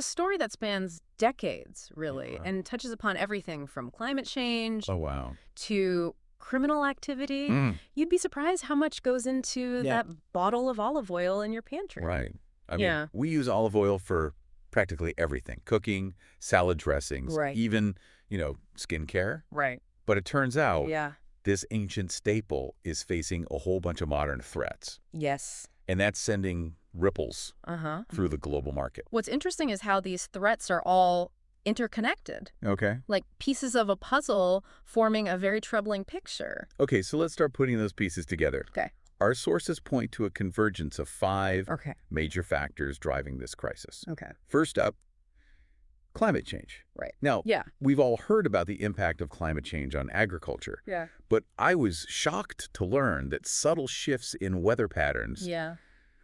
A story that spans decades, really, Yeah. and touches upon everything from climate change Oh, wow. to criminal activity. Mm. You'd be surprised how much goes into Yeah. that bottle of olive oil in your pantry. Right. I mean, Yeah. we use olive oil for practically everything. Cooking, salad dressings, Right. even, skincare. Right. But it turns out Yeah. this ancient staple is facing a whole bunch of modern threats. Yes. And that's sending ripples Uh-huh. through the global market. What's interesting is how these threats are all interconnected, Okay. like pieces of a puzzle forming a very troubling picture. Okay, so let's start putting those pieces together. Okay. Our sources point to a convergence of 5 Okay. major factors driving this crisis. Okay. First up, climate change. Right. Now, Yeah. we've all heard about the impact of climate change on agriculture, Yeah. but I was shocked to learn that subtle shifts in weather patterns Yeah.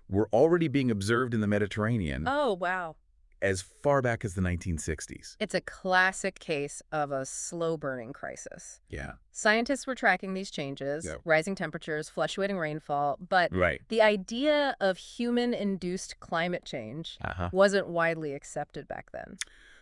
were already being observed in the Mediterranean Oh, wow. as far back as the 1960s. It's a classic case of a slow-burning crisis. Yeah. Scientists were tracking these changes, Yeah. rising temperatures, fluctuating rainfall, but Right. the idea of human-induced climate change wasn't widely accepted back then.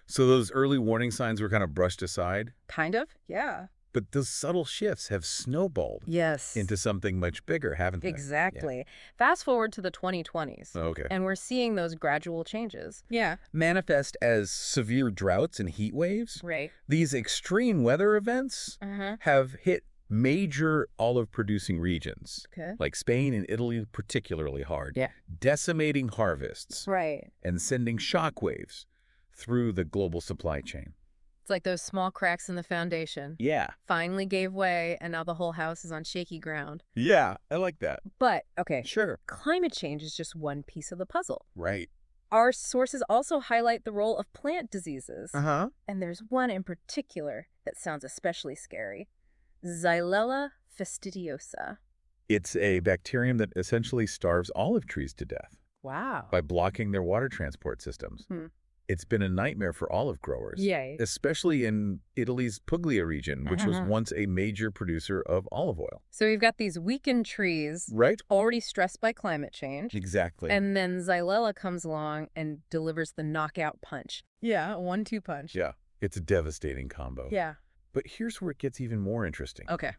So those early warning signs were kind of brushed aside, Kind of? Yeah. but those subtle shifts have snowballed Yes. into something much bigger, haven't they? Exactly. Fast forward to the 2020s, Yeah. Okay. and we're seeing those gradual changes. Yeah. Manifest as severe droughts and heat waves. Right. These extreme weather events Uh-huh. have hit major olive-producing regions, Okay. like Spain and Italy particularly hard, Yeah. decimating harvests Right. and sending shockwaves through the global supply chain. It's like those small cracks in the foundation Yeah. finally gave way, and now the whole house is on shaky ground. Yeah, I like that. But, okay, Sure. climate change is just one piece of the puzzle. Right. Our sources also highlight the role of plant diseases. Uh-huh. And there's one in particular that sounds especially scary. Xylella fastidiosa. It's a bacterium that essentially starves olive trees to death Wow. by blocking their water transport systems. Hmm. It's been a nightmare for olive growers, Yay. especially in Italy's Puglia region, which was once a major producer of olive oil. So we've got these weakened trees Right? already stressed by climate change. Exactly. And then Xylella comes along and delivers the knockout punch. Yeah, a 1-2 punch. yeah, it's a devastating combo. Yeah. But here's where it gets even more interesting. Okay.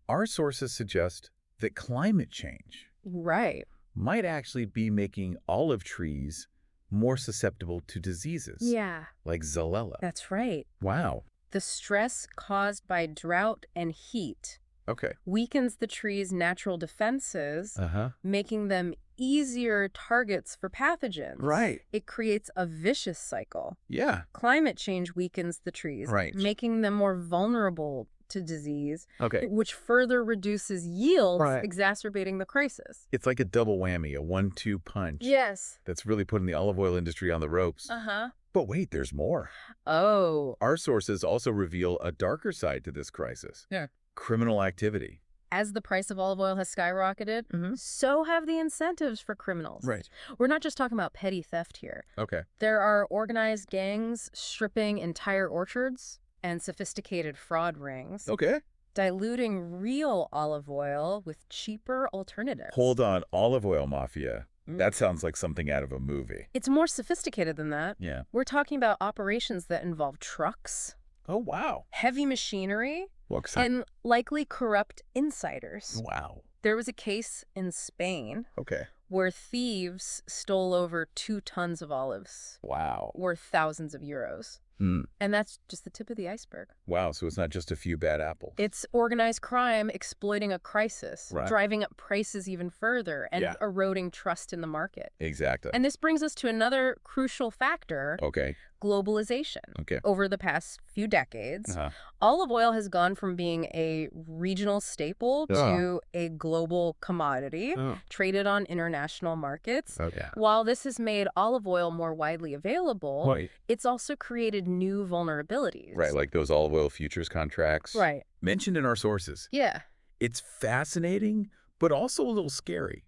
Our sources suggest that climate change Right. might actually be making olive trees more susceptible to diseases Yeah, like Xylella. that's right. Wow. The stress caused by drought and heat Okay. weakens the tree's natural defenses, Uh-huh. making them easier targets for pathogens. Right. It creates a vicious cycle. Yeah. Climate change weakens the trees, Right. making them more vulnerable to disease, Okay. which further reduces yields, Right. exacerbating the crisis. It's like a double whammy, a 1-2 punch. Yes. That's really putting the olive oil industry on the ropes. Uh-huh. But wait, there's more. Oh. Our sources also reveal a darker side to this crisis. Yeah. Criminal activity. As the price of olive oil has skyrocketed, so have the incentives for criminals. Right. We're not just talking about petty theft here. Okay. There are organized gangs stripping entire orchards and sophisticated fraud rings, Okay. diluting real olive oil with cheaper alternatives. Hold on. Olive oil mafia. That sounds like something out of a movie. It's more sophisticated than that. Yeah. We're talking about operations that involve trucks, Oh, wow. heavy machinery, Looks and likely corrupt insiders. wow. There was a case in Spain Okay. where thieves stole over 2 tons of olives, Wow. worth thousands of euros. Hmm. And that's just the tip of the iceberg. Wow. So it's not just a few bad apples. It's organized crime exploiting a crisis, Right. driving up prices even further, and Yeah. eroding trust in the market. Exactly. And this brings us to another crucial factor, Okay. globalization. Okay. Over the past few decades, Uh-huh. olive oil has gone from being a regional staple Yeah. to a global commodity Oh. traded on international markets. Okay. While this has made olive oil more widely available, Right. it's also created new vulnerabilities. Right. Like those olive oil futures contracts. Right. Mentioned in our sources. Yeah, It's fascinating, but also a little scary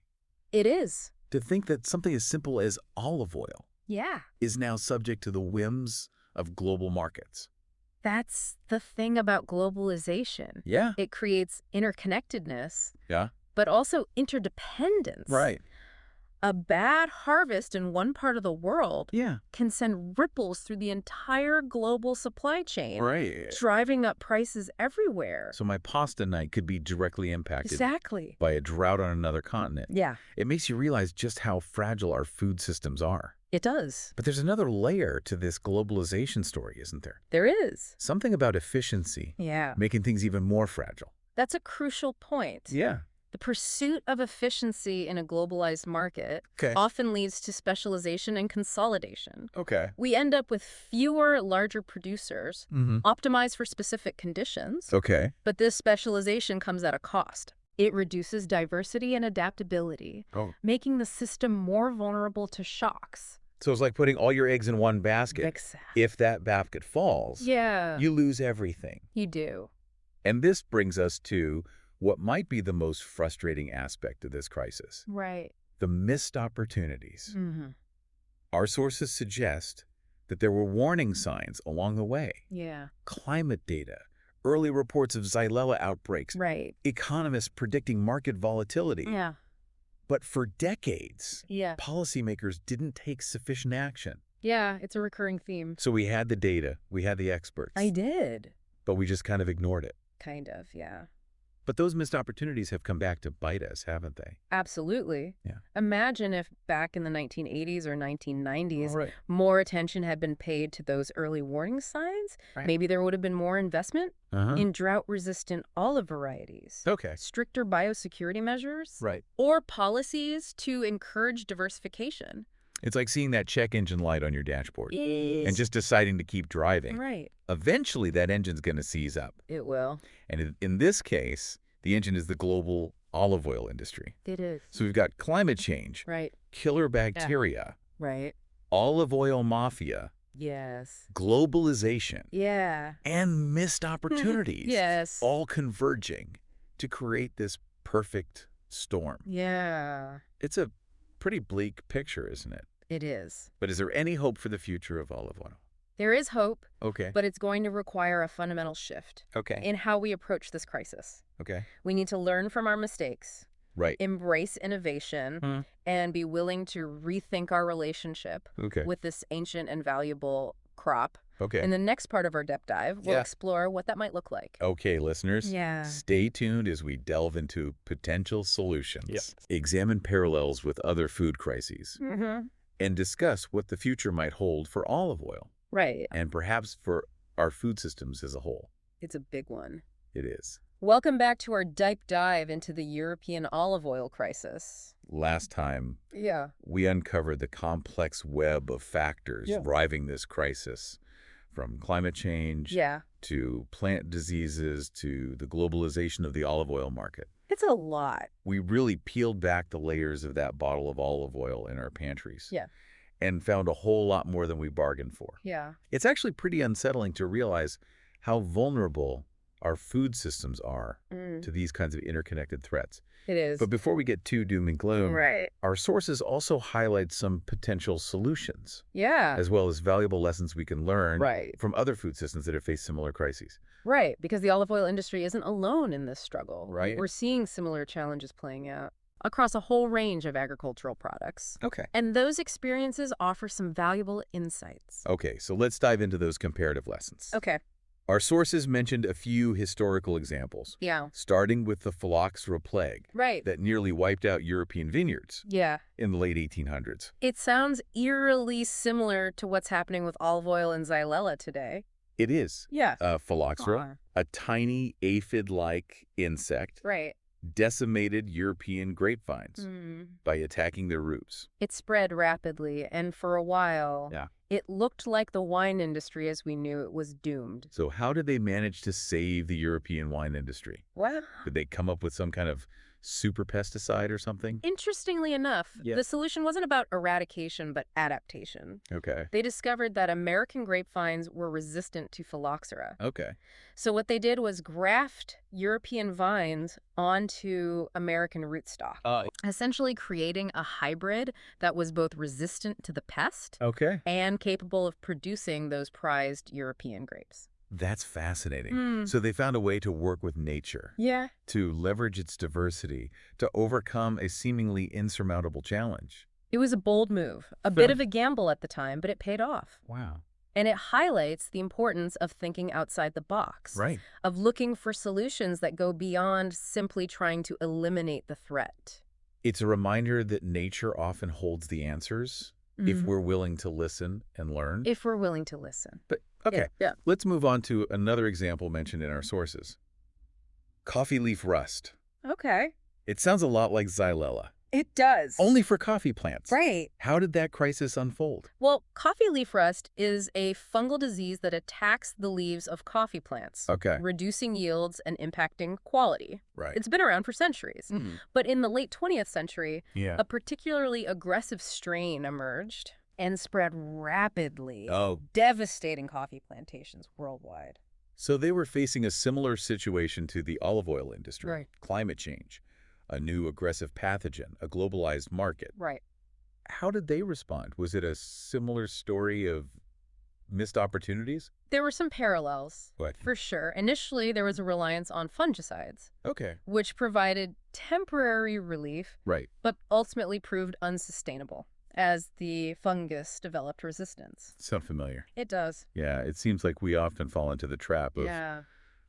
it is. to think that something as simple as olive oil Yeah. is now subject to the whims of global markets. That's the thing about globalization. Yeah. It creates interconnectedness, Yeah. but also interdependence. Right. A bad harvest in one part of the world Yeah. can send ripples through the entire global supply chain, Right. driving up prices everywhere. So my pasta night could be directly impacted Exactly. by a drought on another continent. Yeah, It makes you realize just how fragile our food systems are. it does. But there's another layer to this globalization story, isn't there? There is. Something about efficiency, Yeah. making things even more fragile. That's a crucial point. Yeah. The pursuit of efficiency in a globalized market Okay. often leads to specialization and consolidation. Okay. We end up with fewer, larger producers, Mm-hmm. optimized for specific conditions, Okay. but this specialization comes at a cost. It reduces diversity and adaptability, Oh. making the system more vulnerable to shocks. So it's like putting all your eggs in one basket. Exactly. If that basket falls, Yeah, you lose everything. you do. And this brings us to what might be the most frustrating aspect of this crisis, Right. the missed opportunities. Mm-hmm. Our sources suggest that there were warning signs along the way. Yeah. Climate data, early reports of Xylella outbreaks, Right. economists predicting market volatility. Yeah. But for decades, Yeah. policymakers didn't take sufficient action. Yeah, it's a recurring theme. So we had the data, we had the experts, I did. but we just kind of ignored it. Kind of, yeah. But those missed opportunities have come back to bite us, haven't they? Absolutely. Yeah. Imagine if back in the 1980s or 1990s, Right. more attention had been paid to those early warning signs. Right. Maybe there would have been more investment Uh-huh. in drought-resistant olive varieties, Okay. stricter biosecurity measures, Right. or policies to encourage diversification. It's like seeing that check engine light on your dashboard and And just deciding to keep driving. right. Eventually, that engine's going to seize up. It will. And in this case, the engine is the global olive oil industry. It is. So we've got climate change, Right. killer bacteria, Right. olive oil mafia, Yes. globalization, Yeah. and missed opportunities. Yes. All converging to create this perfect storm. Yeah. It's a pretty bleak picture, isn't it? It is. But is there any hope for the future of olive oil? There is hope, Okay. but it's going to require a fundamental shift Okay. in how we approach this crisis. Okay. We need to learn from our mistakes, Right. embrace innovation, and be willing to rethink our relationship Okay. with this ancient and valuable crop. Okay. In the next part of our depth dive, we'll Yeah. explore what that might look like. Okay, listeners. Yeah. Stay tuned as we delve into potential solutions. Yep. Mm-hmm. Examine parallels with other food crises. And discuss what the future might hold for olive oil Right. and perhaps for our food systems as a whole. It's a big one. It is. Welcome back to our deep dive into the European olive oil crisis. Last time, Yeah. we uncovered the complex web of factors Yeah. driving this crisis, from climate change Yeah. to plant diseases to the globalization of the olive oil market. It's a lot. We really peeled back the layers of that bottle of olive oil in our pantries. Yeah. And found a whole lot more than we bargained for. Yeah. It's actually pretty unsettling to realize how vulnerable our food systems are to these kinds of interconnected threats. It is. But before we get too doom and gloom, Right. our sources also highlight some potential solutions, Yeah. as well as valuable lessons we can learn Right. from other food systems that have faced similar crises. Right. Because the olive oil industry isn't alone in this struggle. Right. We're seeing similar challenges playing out across a whole range of agricultural products. Okay. And those experiences offer some valuable insights. Okay, so let's dive into those comparative lessons. Okay. Our sources mentioned a few historical examples, Yeah. starting with the phylloxera plague Right. that nearly wiped out European vineyards Yeah. in the late 1800s. It sounds eerily similar to what's happening with olive oil and Xylella today. It is. Yeah. Phylloxera, a tiny aphid-like insect, Right. decimated European grapevines by attacking their roots. It spread rapidly, and for a while, Yeah. it looked like the wine industry as we knew it was doomed. So how did they manage to save the European wine industry? What? Did they come up with some kind of super pesticide or something? Interestingly enough, Yeah. the solution wasn't about eradication, but adaptation. Okay. They discovered that American grapevines were resistant to phylloxera. Okay. So what they did was graft European vines onto American rootstock, essentially creating a hybrid that was both resistant to the pest Okay. and capable of producing those prized European grapes. That's fascinating. So they found a way to work with nature, Yeah. to leverage its diversity, to overcome a seemingly insurmountable challenge. It was a bold move, a bit of a gamble at the time, but it paid off. Wow. And it highlights the importance of thinking outside the box, Right. of looking for solutions that go beyond simply trying to eliminate the threat. It's a reminder that nature often holds the answers if we're willing to listen and learn. If we're willing to listen. But, okay, Yeah. let's move on to another example mentioned in our sources. Coffee leaf rust. Okay. It sounds a lot like xylella, It does. only for coffee plants. Right. How did that crisis unfold? Well, coffee leaf rust is a fungal disease that attacks the leaves of coffee plants, Okay. reducing yields and impacting quality. Right. It's been around for centuries. But in the late 20th century, Yeah. a particularly aggressive strain emerged and spread rapidly, devastating coffee plantations worldwide. So they were facing a similar situation to the olive oil industry. Right. Climate change, a new aggressive pathogen, a globalized market. Right. How did they respond? Was it a similar story of missed opportunities? There were some parallels, What? for sure. Initially, there was a reliance on fungicides, Okay. which provided temporary relief, Right. but ultimately proved unsustainable as the fungus developed resistance. Sound familiar? It does. Yeah, it seems like we often fall into the trap of, Yeah.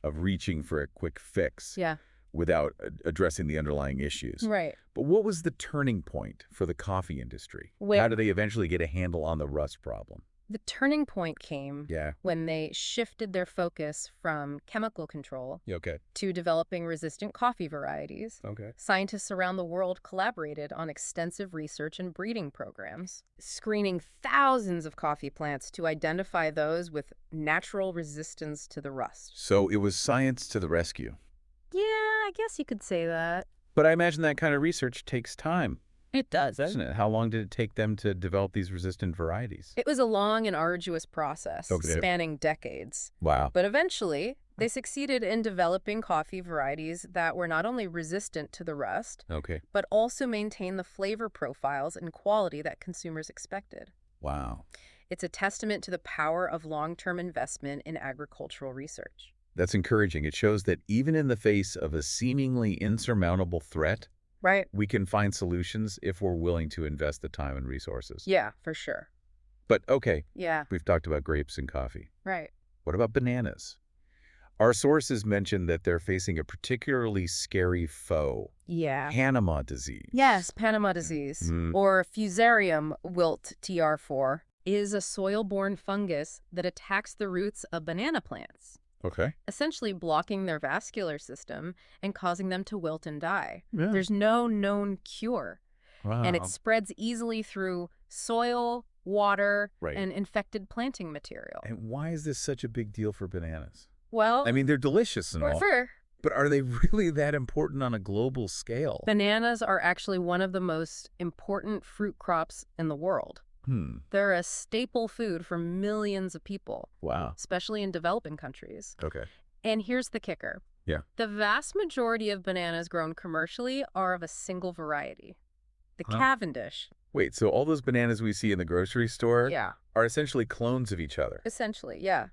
of reaching for a quick fix Yeah. without addressing the underlying issues. Right. But what was the turning point for the coffee industry? How did they eventually get a handle on the rust problem? The turning point came Yeah. when they shifted their focus from chemical control Okay. to developing resistant coffee varieties. Okay. Scientists around the world collaborated on extensive research and breeding programs, screening thousands of coffee plants to identify those with natural resistance to the rust. So it was science to the rescue. Yeah, I guess you could say that. But I imagine that kind of research takes time, It does. doesn't it? How long did it take them to develop these resistant varieties? It was a long and arduous process, Okay. spanning decades. Wow. But eventually, they succeeded in developing coffee varieties that were not only resistant to the rust, Okay. but also maintained the flavor profiles and quality that consumers expected. Wow. It's a testament to the power of long-term investment in agricultural research. That's encouraging. It shows that even in the face of a seemingly insurmountable threat, Right. we can find solutions if we're willing to invest the time and resources. Yeah, for sure. But okay, Yeah, we've talked about grapes and coffee. right. What about bananas? Our sources mention that they're facing a particularly scary foe, Yeah. Panama disease. Yes, Panama disease, or Fusarium wilt TR4, is a soil-borne fungus that attacks the roots of banana plants, Okay. essentially blocking their vascular system and causing them to wilt and die. Yeah. There's no known cure, Wow. and it spreads easily through soil, water, Right. and infected planting material. And why is this such a big deal for bananas? Well, I mean, they're delicious and all, for but are they really that important on a global scale? bananas are actually one of the most important fruit crops in the world. They're a staple food for millions of people, Wow. especially in developing countries. Okay. And here's the kicker. Yeah. The vast majority of bananas grown commercially are of a single variety, the Huh? Cavendish. Wait, so all those bananas we see in the grocery store Yeah, are essentially clones of each other? essentially, yeah.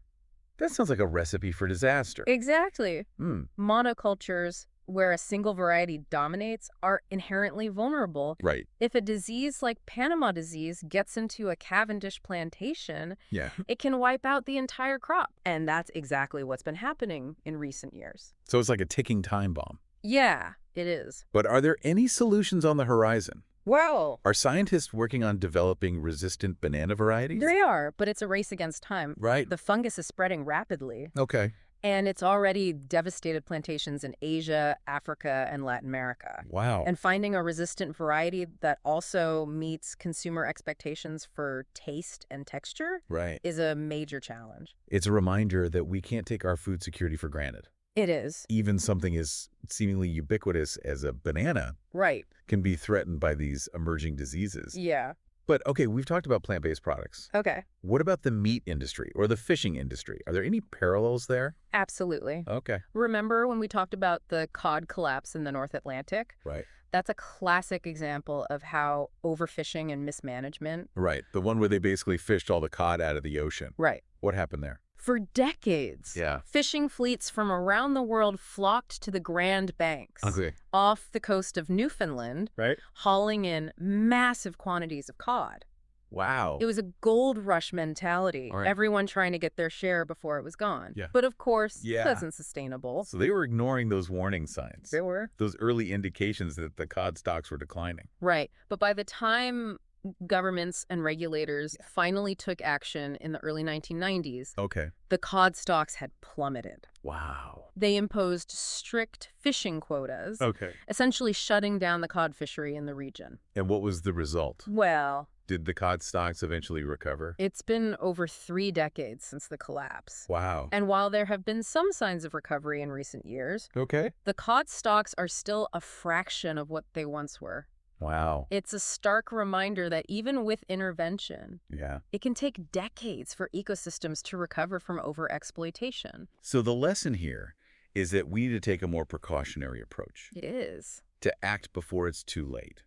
That sounds like a recipe for disaster. Exactly. Hmm. Monocultures, where a single variety dominates, are inherently vulnerable. Right. If a disease like Panama disease gets into a Cavendish plantation, Yeah. it can wipe out the entire crop. And that's exactly what's been happening in recent years. So it's like a ticking time bomb. Yeah, it is. But are there any solutions on the horizon? Well, Are scientists working on developing resistant banana varieties? they are, but it's a race against time. Right. The fungus is spreading rapidly, Okay. and it's already devastated plantations in Asia, Africa, and Latin America. Wow. And finding a resistant variety that also meets consumer expectations for taste and texture Right. is a major challenge. It's a reminder that we can't take our food security for granted. It is. Even something as seemingly ubiquitous as a banana Right. can be threatened by these emerging diseases. Yeah. But okay, we've talked about plant-based products. Okay. What about the meat industry or the fishing industry? Are there any parallels there? Absolutely. Okay. Remember when we talked about the cod collapse in the North Atlantic? Right. That's a classic example of how overfishing and mismanagement. Right. The one where they basically fished all the cod out of the ocean. Right. What happened there? For decades, Yeah. fishing fleets from around the world flocked to the Grand Banks Okay. off the coast of Newfoundland, Right? hauling in massive quantities of cod. Wow. It was a gold rush mentality, All right. everyone trying to get their share before it was gone. Yeah. But of course, Yeah. wasn't sustainable. So they were ignoring those warning signs. They were. Those early indications that the cod stocks were declining. Right. But by the time governments and regulators finally took action in the early 1990s, Okay. the cod stocks had plummeted. Wow. They imposed strict fishing quotas, Okay. essentially shutting down the cod fishery in the region. And what was the result? Well, Did the cod stocks eventually recover? it's been over 3 decades since the collapse. Wow. And while there have been some signs of recovery in recent years, Okay. the cod stocks are still a fraction of what they once were. Wow. It's a stark reminder that even with intervention, Yeah. it can take decades for ecosystems to recover from overexploitation. So the lesson here is that we need to take a more precautionary approach, It is. to act before it's too late,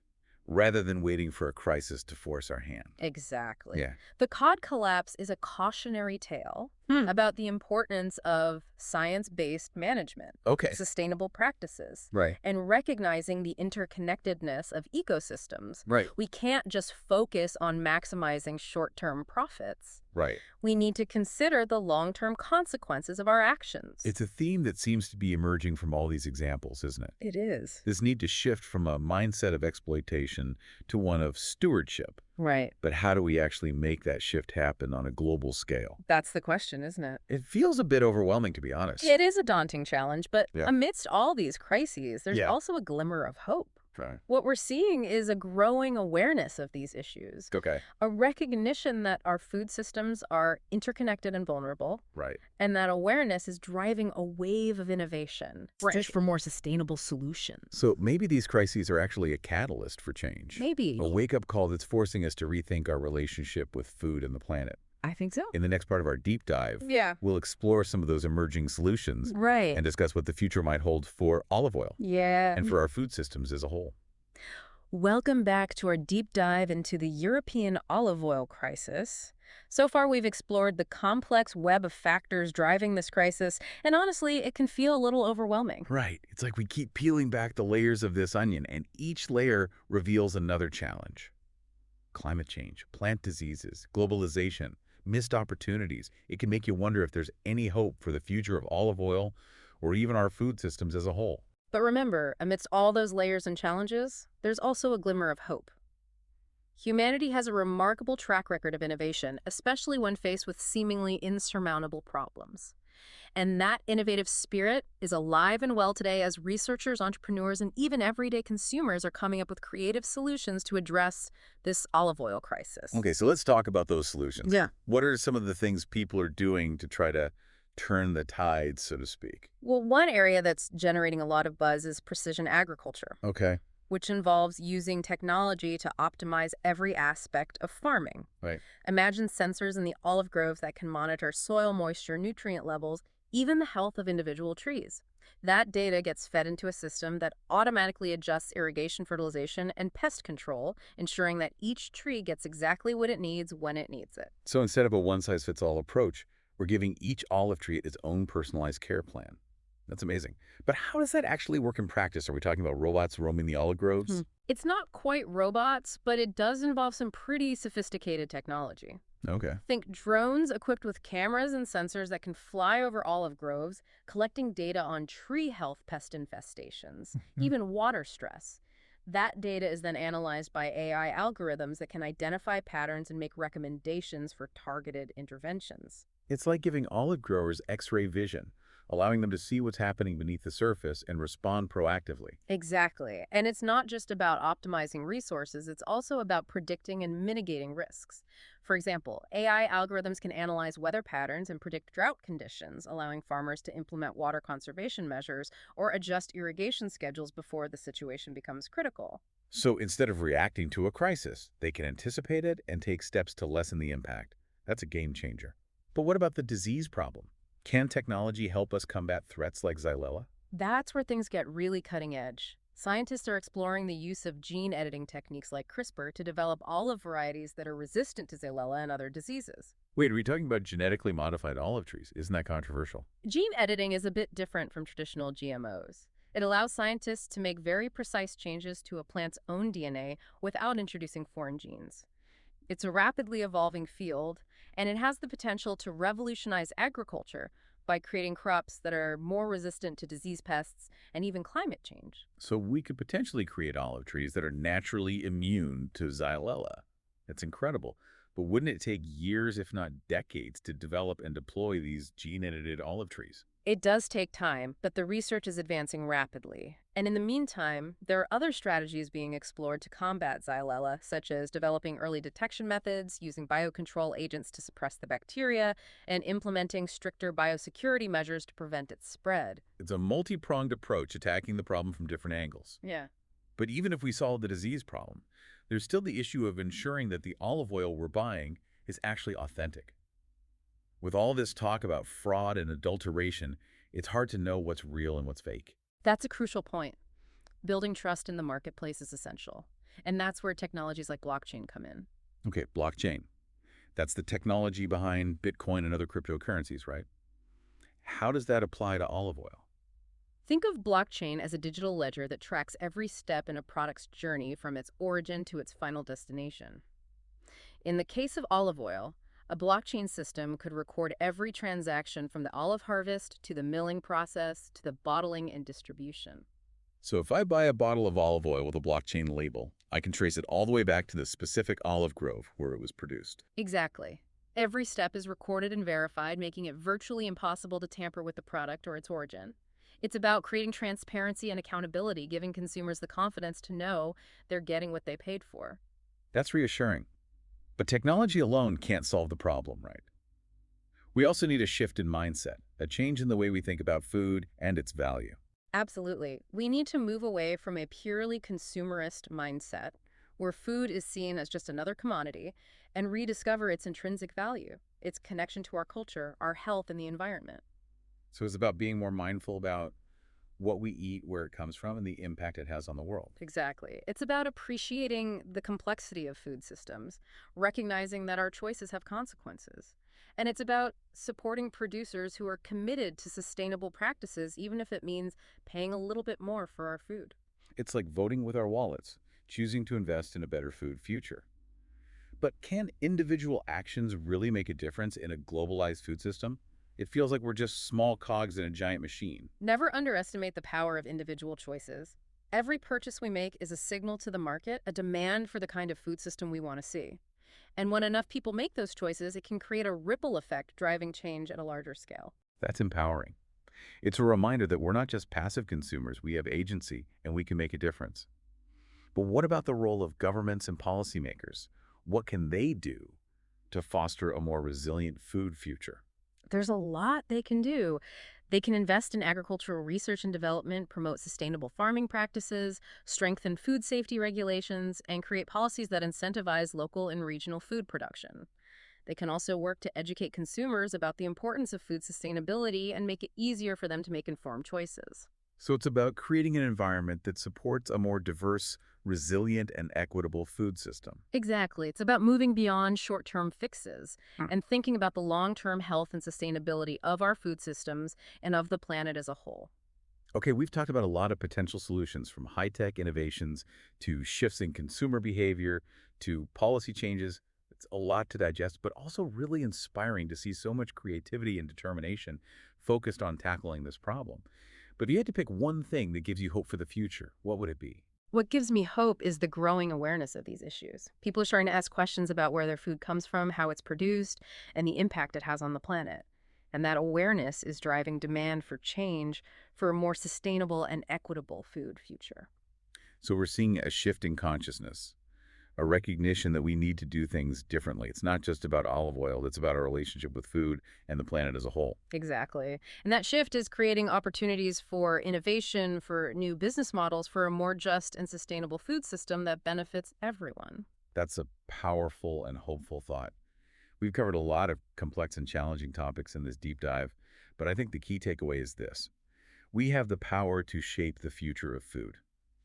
rather than waiting for a crisis to force our hand. Exactly. Yeah. The cod collapse is a cautionary tale about the importance of science-based management, Okay. sustainable practices, Right. and recognizing the interconnectedness of ecosystems. Right. We can't just focus on maximizing short-term profits. Right. We need to consider the long-term consequences of our actions. It's a theme that seems to be emerging from all these examples, isn't it? It is. This need to shift from a mindset of exploitation to one of stewardship. Right. But how do we actually make that shift happen on a global scale? That's the question, isn't it? It feels a bit overwhelming, to be honest. It is a daunting challenge, but Yeah. amidst all these crises, there's Yeah. also a glimmer of hope. Right. What we're seeing is a growing awareness of these issues, Okay. a recognition that our food systems are interconnected and vulnerable, Right. and that awareness is driving a wave of innovation. Search for more sustainable solutions. So maybe these crises are actually a catalyst for change. Maybe. A wake-up call that's forcing us to rethink our relationship with food and the planet. I think so. In the next part of our deep dive, Yeah. we'll explore some of those emerging solutions Right. and discuss what the future might hold for olive oil Yeah. and for our food systems as a whole. Welcome back to our deep dive into the European olive oil crisis. So far, we've explored the complex web of factors driving this crisis, and honestly, it can feel a little overwhelming. Right. It's like we keep peeling back the layers of this onion, and each layer reveals another challenge. Climate change, plant diseases, globalization, missed opportunities. It can make you wonder if there's any hope for the future of olive oil or even our food systems as a whole. But remember, amidst all those layers and challenges, there's also a glimmer of hope. Humanity has a remarkable track record of innovation, especially when faced with seemingly insurmountable problems. And that innovative spirit is alive and well today as researchers, entrepreneurs, and even everyday consumers are coming up with creative solutions to address this olive oil crisis. Okay, so let's talk about those solutions. Yeah. What are some of the things people are doing to try to turn the tide, so to speak? Well, one area that's generating a lot of buzz is precision agriculture, Okay. which involves using technology to optimize every aspect of farming. Right. Imagine sensors in the olive groves that can monitor soil moisture, nutrient levels, even the health of individual trees. That data gets fed into a system that automatically adjusts irrigation, fertilization, and pest control, ensuring that each tree gets exactly what it needs when it needs it. So instead of a one-size-fits-all approach, we're giving each olive tree its own personalized care plan. That's amazing. But how does that actually work in practice? Are we talking about robots roaming the olive groves? It's not quite robots, but it does involve some pretty sophisticated technology. Okay. Think drones equipped with cameras and sensors that can fly over olive groves, collecting data on tree health, pest infestations, even water stress. That data is then analyzed by AI algorithms that can identify patterns and make recommendations for targeted interventions. It's like giving olive growers X-ray vision, allowing them to see what's happening beneath the surface and respond proactively. Exactly. And it's not just about optimizing resources, it's also about predicting and mitigating risks. For example, AI algorithms can analyze weather patterns and predict drought conditions, allowing farmers to implement water conservation measures or adjust irrigation schedules before the situation becomes critical. So instead of reacting to a crisis, they can anticipate it and take steps to lessen the impact. That's a game changer. But what about the disease problem? Can technology help us combat threats like Xylella? That's where things get really cutting edge. Scientists are exploring the use of gene editing techniques like CRISPR to develop olive varieties that are resistant to Xylella and other diseases. Wait, are we talking about genetically modified olive trees? Isn't that controversial? Gene editing is a bit different from traditional GMOs. It allows scientists to make very precise changes to a plant's own DNA without introducing foreign genes. It's a rapidly evolving field, and it has the potential to revolutionize agriculture by creating crops that are more resistant to disease pests and even climate change. So we could potentially create olive trees that are naturally immune to xylella. That's incredible. But wouldn't it take years, if not decades, to develop and deploy these gene-edited olive trees? It does take time, but the research is advancing rapidly. And in the meantime, there are other strategies being explored to combat xylella, such as developing early detection methods, using biocontrol agents to suppress the bacteria, and implementing stricter biosecurity measures to prevent its spread. It's a multi-pronged approach attacking the problem from different angles. Yeah. But even if we solve the disease problem, there's still the issue of ensuring that the olive oil we're buying is actually authentic. With all this talk about fraud and adulteration, it's hard to know what's real and what's fake. That's a crucial point. Building trust in the marketplace is essential. And that's where technologies like blockchain come in. Okay, blockchain. That's the technology behind Bitcoin and other cryptocurrencies, right? How does that apply to olive oil? Think of blockchain as a digital ledger that tracks every step in a product's journey from its origin to its final destination. In the case of olive oil, a blockchain system could record every transaction from the olive harvest to the milling process to the bottling and distribution. So if I buy a bottle of olive oil with a blockchain label, I can trace it all the way back to the specific olive grove where it was produced. Exactly. Every step is recorded and verified, making it virtually impossible to tamper with the product or its origin. It's about creating transparency and accountability, giving consumers the confidence to know they're getting what they paid for. That's reassuring. But technology alone can't solve the problem, right? We also need a shift in mindset, a change in the way we think about food and its value. Absolutely. We need to move away from a purely consumerist mindset, where food is seen as just another commodity, and rediscover its intrinsic value, its connection to our culture, our health, and the environment. So it's about being more mindful about what we eat, where it comes from, and the impact it has on the world. Exactly. It's about appreciating the complexity of food systems, recognizing that our choices have consequences. And it's about supporting producers who are committed to sustainable practices, even if it means paying a little bit more for our food. It's like voting with our wallets, choosing to invest in a better food future. But can individual actions really make a difference in a globalized food system? It feels like we're just small cogs in a giant machine. Never underestimate the power of individual choices. Every purchase we make is a signal to the market, a demand for the kind of food system we want to see. And when enough people make those choices, it can create a ripple effect driving change at a larger scale. That's empowering. It's a reminder that we're not just passive consumers, we have agency and we can make a difference. But what about the role of governments and policymakers? What can they do to foster a more resilient food future? There's a lot they can do. They can invest in agricultural research and development, promote sustainable farming practices, strengthen food safety regulations, and create policies that incentivize local and regional food production. They can also work to educate consumers about the importance of food sustainability and make it easier for them to make informed choices. So it's about creating an environment that supports a more diverse, resilient, and equitable food system. Exactly. It's about moving beyond short-term fixes Hmm. and thinking about the long-term health and sustainability of our food systems and of the planet as a whole. Okay, we've talked about a lot of potential solutions from high-tech innovations to shifts in consumer behavior to policy changes. It's a lot to digest, but also really inspiring to see so much creativity and determination focused on tackling this problem. But if you had to pick one thing that gives you hope for the future, what would it be? What gives me hope is the growing awareness of these issues. People are starting to ask questions about where their food comes from, how it's produced, and the impact it has on the planet. And that awareness is driving demand for change for a more sustainable and equitable food future. So we're seeing a shift in consciousness, a recognition that we need to do things differently. It's not just about olive oil, it's about our relationship with food and the planet as a whole. Exactly. And that shift is creating opportunities for innovation, for new business models, for a more just and sustainable food system that benefits everyone. That's a powerful and hopeful thought. We've covered a lot of complex and challenging topics in this deep dive, but I think the key takeaway is this. We have the power to shape the future of food.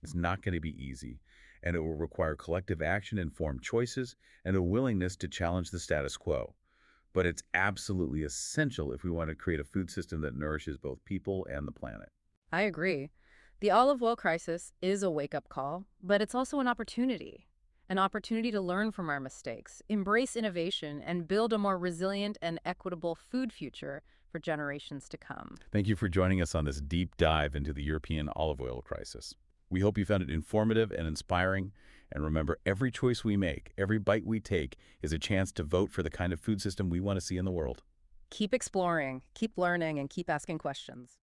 It's not going to be easy, and it will require collective action, informed choices, and a willingness to challenge the status quo. but it's absolutely essential if we want to create a food system that nourishes both people and the planet. I agree. The olive oil crisis is a wake-up call, but it's also an opportunity to learn from our mistakes, embrace innovation, and build a more resilient and equitable food future for generations to come. Thank you for joining us on this deep dive into the European olive oil crisis. We hope you found it informative and inspiring. And remember, every choice we make, every bite we take, is a chance to vote for the kind of food system we want to see in the world. Keep exploring, keep learning, and keep asking questions.